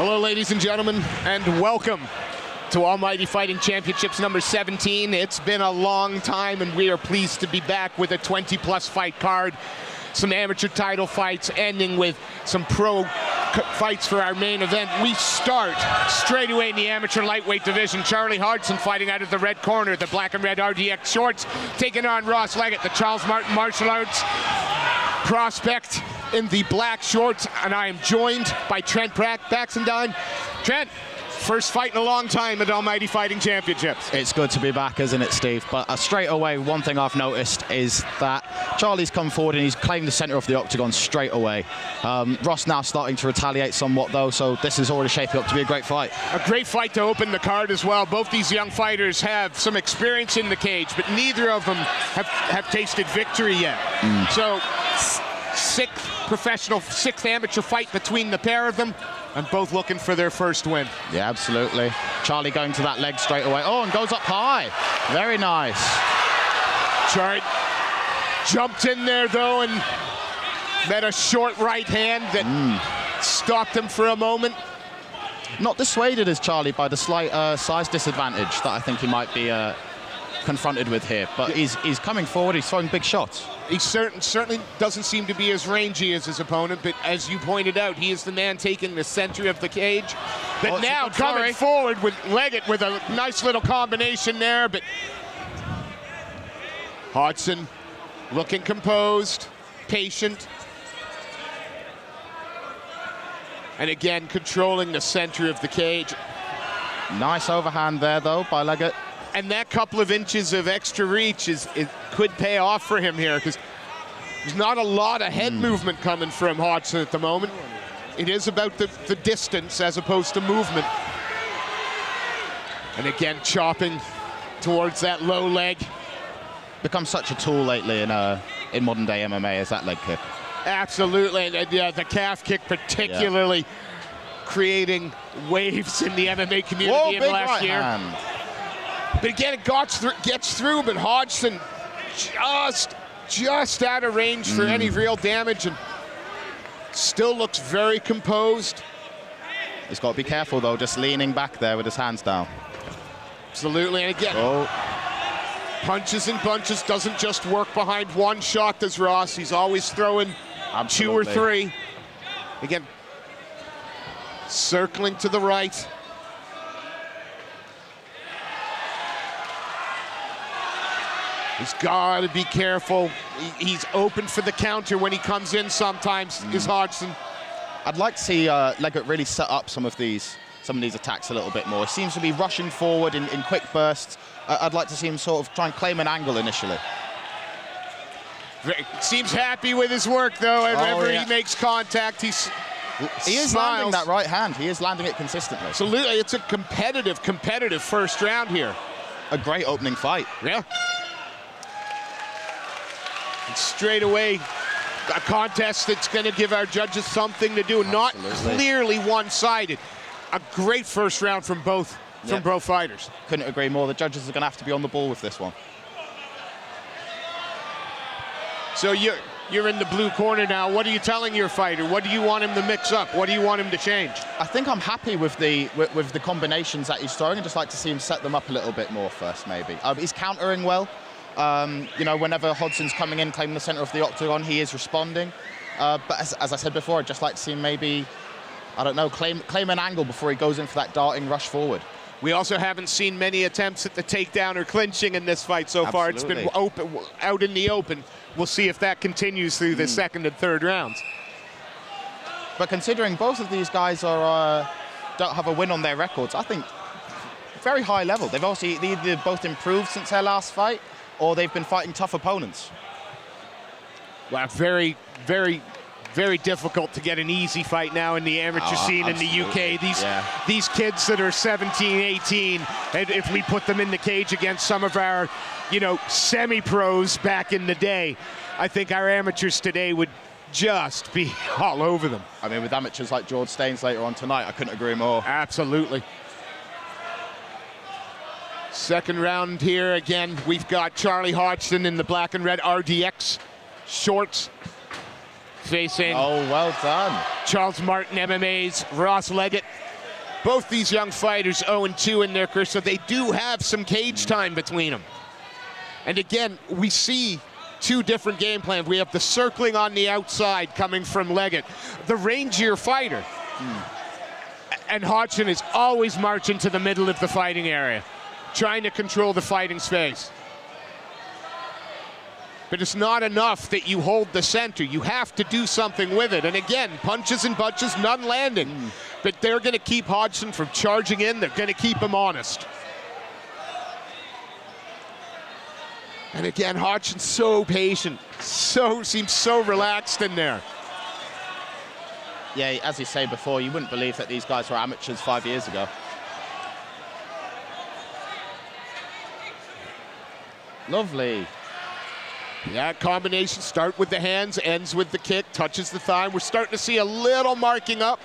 Hello, ladies and gentlemen, and welcome to Almighty Fighting Championships number 17. It's been a long time, and we are pleased to be back with a 20-plus fight card. Some amateur title fights, ending with some pro fights for our main event. We start straight away in the amateur lightweight division. Charlie Hodgson fighting out of the red corner, the black and red RDX shorts, taking on Ross Leggott, the Charles Martin martial arts prospect in the black shorts, and I am joined by Trent Baxendine. Trent, first fight in a long time at Almighty Fighting Championships. It's good to be back, isn't it, Steve? But straight away, one thing I've noticed is that Charlie's come forward and he's claimed the center of the octagon straight away. Ross now starting to retaliate somewhat, though, so this is already shaping up to be a great fight. A great fight to open the card as well. Both these young fighters have some experience in the cage, but neither of them have tasted victory yet. So, sixth amateur fight between the pair of them, and both looking for their first win. Yeah, absolutely. Charlie going to that leg straight away. Oh, and goes up high. Very nice. Charlie jumped in there, though, and met a short right hand that stopped him for a moment. Not dissuaded as Charlie by the slight size disadvantage that I think he might be confronted with here, but he's coming forward, he's throwing big shots. He certainly doesn't seem to be as rangy as his opponent, but as you pointed out, he is the man taking the center of the cage. But now coming forward with Leggott with a nice little combination there, but Hodgson looking composed, patient, and again controlling the center of the cage. Nice overhand there, though, by Leggott. And that couple of inches of extra reach it could pay off for him here, because there's not a lot of head movement coming from Hodgson at the moment. It is about the distance as opposed to movement. And again, chopping towards that low leg. Become such a tool lately in modern day MMA as that leg kick. Absolutely, and the calf kick particularly creating waves in the MMA community in the last year. Hand. But again, it gets through, but Hodgson just out of range for any real damage, and still looks very composed. He's got to be careful, though, just leaning back there with his hands down. Absolutely, and again, punches and bunches, doesn't just work behind one shot, does Ross. He's always throwing two or three. Again, circling to the right. He's got to be careful. He's open for the counter when he comes in sometimes, is Hodgson. I'd like to see Leggott really set up some of these attacks a little bit more. He seems to be rushing forward in quick bursts. I'd like to see him sort of try and claim an angle initially. Seems happy with his work, though. Whenever he makes contact, he is landing that right hand. He is landing it consistently. Absolutely. It's a competitive first round here. A great opening fight. Yeah. And straight away, a contest that's going to give our judges something to do. Not clearly one-sided. A great first round from both fighters. Couldn't agree more. The judges are going to have to be on the ball with this one. So you're in the blue corner now. What are you telling your fighter? What do you want him to mix up? What do you want him to change? I think I'm happy with the combinations that he's throwing. I'd just like to see him set them up a little bit more first, maybe. He's countering well. You know, whenever Hodgson's coming in, claiming the center of the octagon, he is responding. But as I said before, I'd just like to see him maybe, I don't know, claim an angle before he goes in for that darting rush forward. We also haven't seen many attempts at the takedown or clinching in this fight so far. It's been out in the open. We'll see if that continues through the second and third rounds. But considering both of these guys don't have a win on their records, I think very high level. They've obviously either both improved since their last fight, or they've been fighting tough opponents. Well, very, very, very difficult to get an easy fight now in the amateur scene in the UK. These kids that are 17, 18, and if we put them in the cage against some of our, semi-pros back in the day, I think our amateurs today would just be all over them. I mean, with amateurs like George Staines later on tonight, I couldn't agree more. Absolutely. Second round here again. We've got Charlie Hodgson in the black and red RDX shorts. facing Oh, well done. Charles Martin MMA's Ross Leggott. Both these young fighters 0-2 in their career, so they do have some cage time between them. And again, we see two different game plans. We have the circling on the outside coming from Leggott, the rangier fighter. And Hodgson is always marching to the middle of the fighting area, trying to control the fighting space. But it's not enough that you hold the center. You have to do something with it. And again, punches and bunches, none landing. But they're going to keep Hodgson from charging in. They're going to keep him honest. And again, Hodgson's so patient, seems so relaxed in there. Yeah, as you say before, you wouldn't believe that these guys were amateurs 5 years ago. Lovely. Yeah, combination, start with the hands, ends with the kick, touches the thigh. We're starting to see a little marking up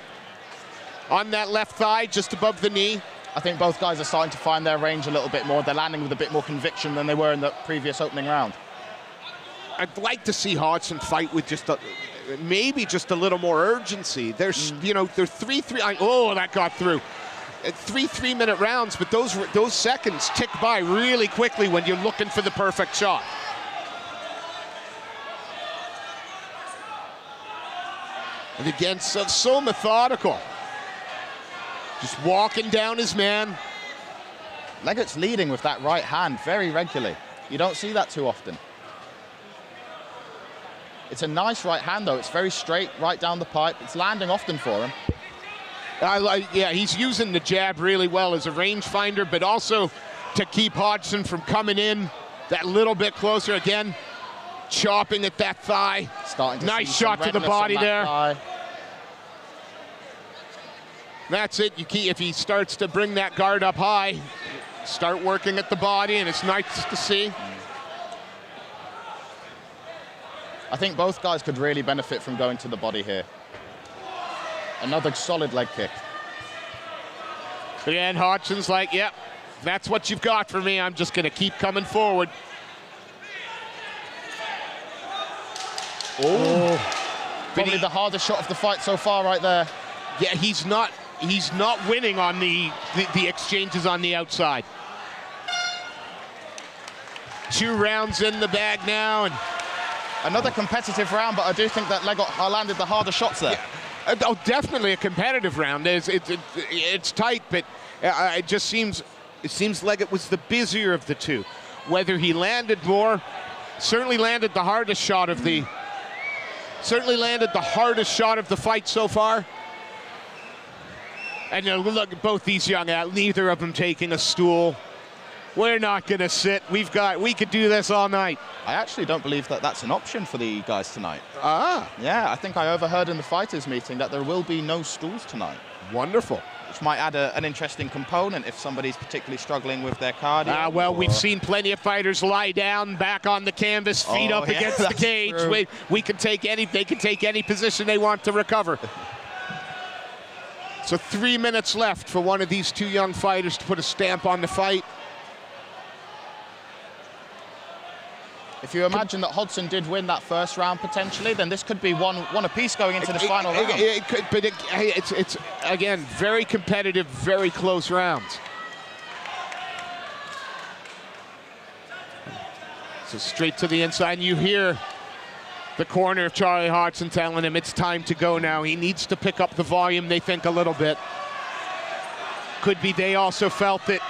on that left thigh, just above the knee. I think both guys are starting to find their range a little bit more. They're landing with a bit more conviction than they were in the previous opening round. I'd like to see Hodgson fight with just maybe just a little more urgency. There's, you know, they're 3-3. Oh, that got through. 3-3-minute rounds, but those seconds tick by really quickly when you're looking for the perfect shot. And again, so methodical. Just walking down his man. Leggott's leading with that right hand very regularly. You don't see that too often. It's a nice right hand, though. It's very straight, right down the pipe. It's landing often for him. Yeah, he's using the jab really well as a rangefinder, but also to keep Hodgson from coming in that little bit closer. Again, chopping at that thigh. Starting to nice shot to the body there. Thigh. That's it. If he starts to bring that guard up high, start working at the body, and it's nice to see. I think both guys could really benefit from going to the body here. Another solid leg kick. Again, Hodgson's like, yep, that's what you've got for me. I'm just going to keep coming forward. Oh, probably the hardest shot of the fight so far right there. Yeah, he's not winning on the exchanges on the outside. 2 rounds in the bag now, and another competitive round, but I do think that Leggott landed the harder shots there. Yeah. Oh, definitely a competitive round. It's tight, but it seems Leggott was the busier of the two. Whether he landed more, certainly landed the hardest shot of the fight so far. And look at both these young athletes, neither of them taking a stool. We're not going to sit. We could do this all night. I actually don't believe that that's an option for the guys tonight. Ah. Yeah, I think I overheard in the fighters meeting that there will be no stools tonight. Wonderful. Which might add an interesting component if somebody's particularly struggling with their cardio. Well, we've seen plenty of fighters lie down, back on the canvas, feet up against the cage. They can take any position they want to recover. So 3 minutes left for one of these two young fighters to put a stamp on the fight. If you imagine that Hodgson did win that first round potentially, then this could be one apiece going into the final round. It could, but it's again very competitive, very close rounds. So straight to the inside, and you hear the corner of Charlie Hodgson telling him it's time to go now. He needs to pick up the volume, they think, a little bit. Could be they also felt that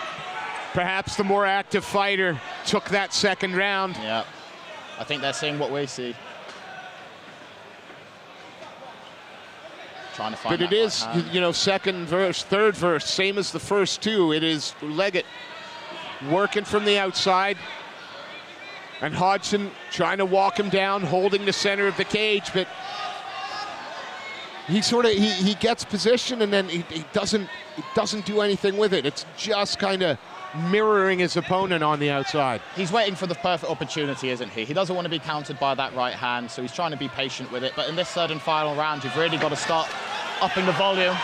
perhaps the more active fighter took that second round. Yeah, I think they're seeing what we see. Trying to find. But it is, you know, second verse, third verse, same as the first two. It is Leggott working from the outside, and Hodgson trying to walk him down, holding the center of the cage, but he gets position and then he doesn't do anything with it. It's just kind of mirroring his opponent on the outside. He's waiting for the perfect opportunity, isn't he? He doesn't want to be countered by that right hand, so he's trying to be patient with it. But in this third and final round, you've really got to start upping the volume.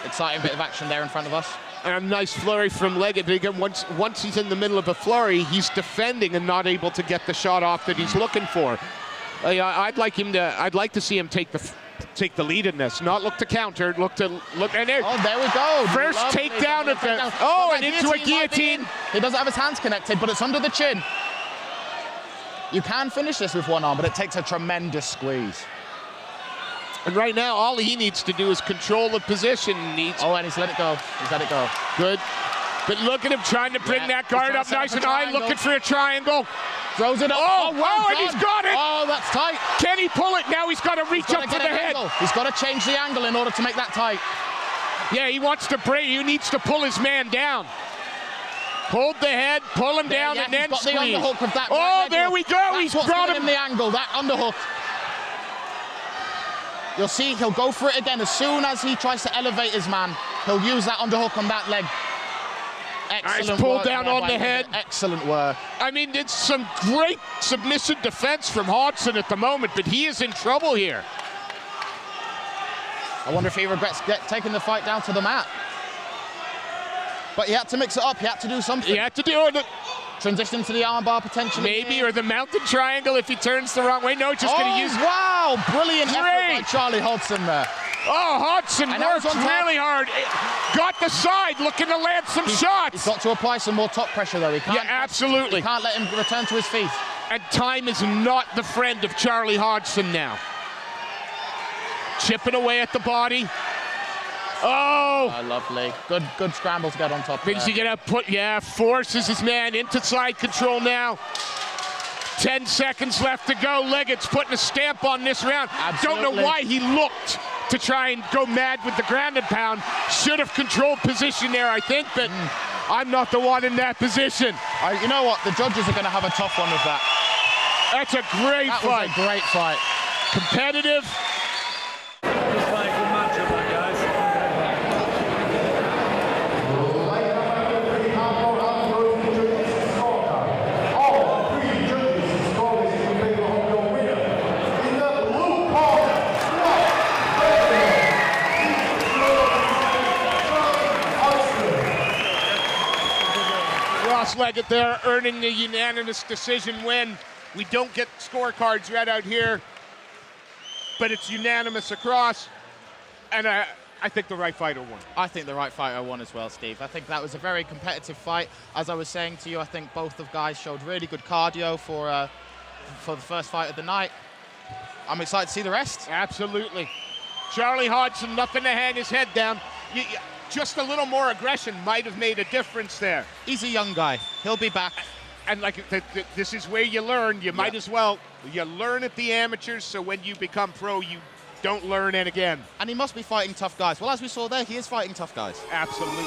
Exciting bit of action there in front of us. And a nice flurry from Leggott. But again, once he's in the middle of a flurry, he's defending and not able to get the shot off that he's looking for. I'd like to see him take the lead in this, not look to counter, look, and there. Oh, there we go. First Lovely. takedown of the, and into a guillotine. He doesn't have his hands connected, but it's under the chin. You can finish this with one arm, but it takes a tremendous squeeze. And right now, all he needs to do is control the position. And he's let it go. He's let it go. Good. But look at him trying to bring that guard up nice and high, looking for a triangle. Throws it up. And he's got it. Oh, that's tight. Can he pull it? Now he's got to reach up to the head. He's got to change the angle in order to make that tight. Yeah, he wants to break. He needs to pull his man down. Hold the head, pull him down, and then squeeze. The underhook with that right there we go. He's brought him the angle, that underhook. You'll see he'll go for it again. As soon as he tries to elevate his man, he'll use that underhook on that leg. Excellent nice pull work down on the head. Excellent work. I mean, it's some great submission defense from Hodgson at the moment, but he is in trouble here. I wonder if he regrets taking the fight down to the mat. But he had to mix it up. He had to do something. He had to do it. Transition to the armbar potentially. Maybe, or the mounted triangle if he turns the wrong way. No, just going to use... Wow, brilliant effort by Charlie Hodgson there. Oh, Hodgson worked really hard. Got the side, looking to land some shots. He's got to apply some more top pressure, though. He can't, absolutely. He can't let him return to his feet. And time is not the friend of Charlie Hodgson now. Chipping away at the body. Oh, lovely. Good scramble to get on top. Thinks he gonna forces his man into side control now. 10 seconds left to go. Leggott's putting a stamp on this round. Absolutely. Don't know why he looked to try and go mad with the ground and pound. Should have controlled position there, I think, but I'm not the one in that position. You know what? The judges are going to have a tough one with that. That's a great fight. That was a great fight. Competitive. Leggott there earning the unanimous decision win. We don't get scorecards read out here, but it's unanimous across, and I think the right fighter won. I think the right fighter won as well, Steve. I think that was a very competitive fight. As I was saying to you, I think both of guys showed really good cardio for the first fight of the night. I'm excited to see the rest. Absolutely. Charlie Hodgson, nothing to hang his head down. Just a little more aggression might have made a difference there. He's a young guy. He'll be back. And this is where you learn. You might as well. You learn at the amateurs, so when you become pro, you don't learn it again. And he must be fighting tough guys. Well, as we saw there, he is fighting tough guys. Absolutely.